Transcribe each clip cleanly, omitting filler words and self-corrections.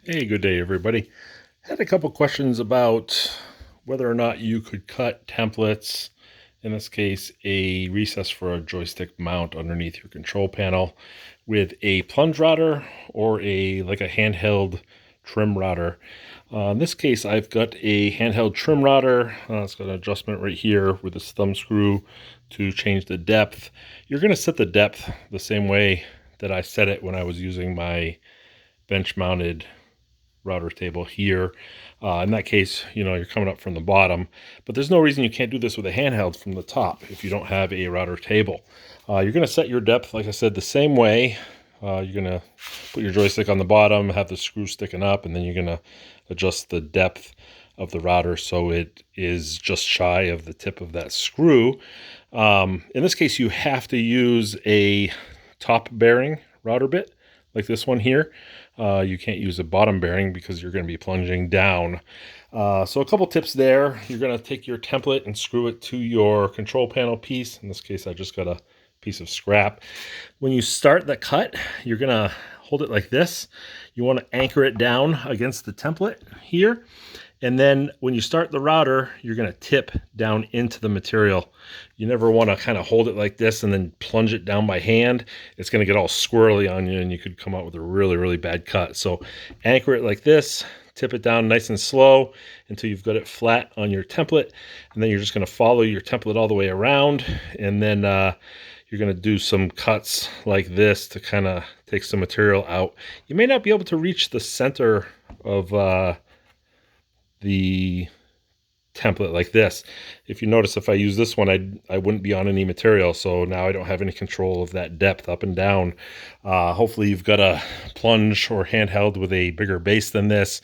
Hey, good day, everybody. Had a couple questions about whether or not you could cut templates, in this case, a recess for a joystick mount underneath your control panel with a plunge router or like a handheld trim router. In this case, I've got a handheld trim router. It's got an adjustment right here with this thumb screw to change the depth. You're going to set the depth the same way that I set it when I was using my bench mounted router table here. In that case, you're coming up from the bottom, but there's no reason you can't do this with a handheld from the top if you don't have a router table. You're going to set your depth, like I said, the same way. You're going to put your joystick on the bottom, have the screw sticking up, and then you're going to adjust the depth of the router so it is just shy of the tip of that screw. In this case, you have to use a top bearing router bit like this one here. You can't use a bottom bearing because you're going to be plunging down. So a couple tips there. You're going to take your template and screw it to your control panel piece. In this case, I just got a piece of scrap. When you start the cut, you're going to hold it like this. You want to anchor it down against the template here. And then when you start the router, you're going to tip down into the material. You never want to kind of hold it like this and then plunge it down by hand. It's going to get all squirrely on you and you could come out with a really, really bad cut. So anchor it like this, tip it down nice and slow until you've got it flat on your template. And then you're just going to follow your template all the way around. And then you're going to do some cuts like this to kind of take some material out. You may not be able to reach the center of the template like this. If you notice, if I use this one, I wouldn't be on any material, so now I don't have any control of that depth up and down. Hopefully you've got a plunge or handheld with a bigger base than this.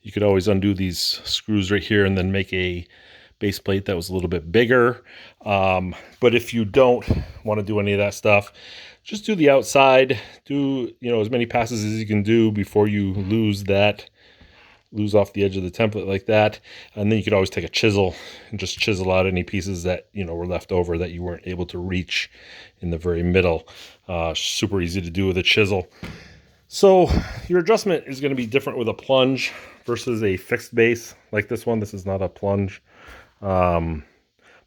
You could always undo these screws right here and then make a base plate that was a little bit bigger. But if you don't want to do any of that stuff, just do the outside. Do as many passes as you can do before you lose off the edge of the template like that. And then you could always take a chisel and just chisel out any pieces that were left over that you weren't able to reach in the very middle. Super easy to do with a chisel. So your adjustment is going to be different with a plunge versus a fixed base like this one. This is not a plunge. Plunge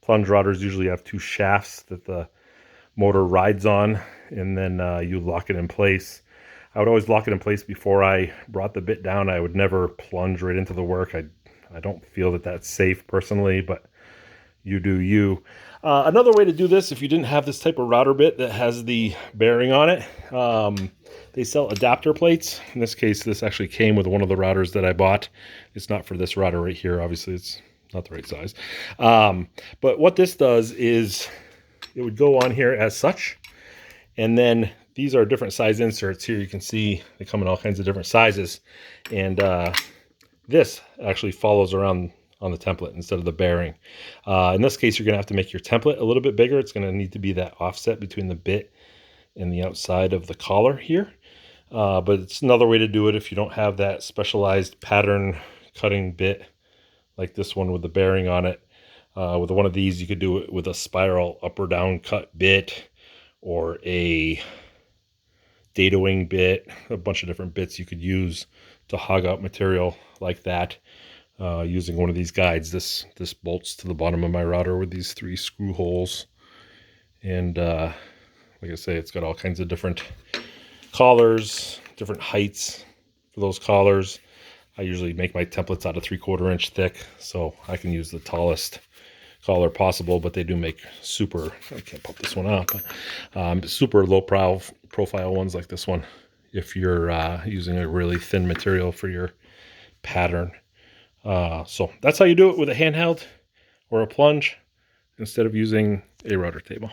routers usually have two shafts that the motor rides on, and then you lock it in place. I would always lock it in place before I brought the bit down. I would never plunge right into the work. I don't feel that that's safe personally, but you do you. Another way to do this, if you didn't have this type of router bit that has the bearing on it, they sell adapter plates. In this case, this actually came with one of the routers that I bought. It's not for this router right here. Obviously, it's not the right size. But what this does is it would go on here as such, and then these are different size inserts here. You can see they come in all kinds of different sizes. And this actually follows around on the template instead of the bearing. In this case, you're going to have to make your template a little bit bigger. It's going to need to be that offset between the bit and the outside of the collar here. But it's another way to do it if you don't have that specialized pattern cutting bit like this one with the bearing on it. With one of these, you could do it with a spiral up or down cut bit or a data wing bit, a bunch of different bits you could use to hog out material like that using one of these guides. This bolts to the bottom of my router with these 3 screw holes, and like I say, it's got all kinds of different collars, different heights for those collars. I usually make my templates out of 3/4 inch thick, so I can use the tallest collar possible, but they do make super, I can't pop this one out, but super low profile ones like this one if you're using a really thin material for your pattern. So that's how you do it with a handheld or a plunge instead of using a router table.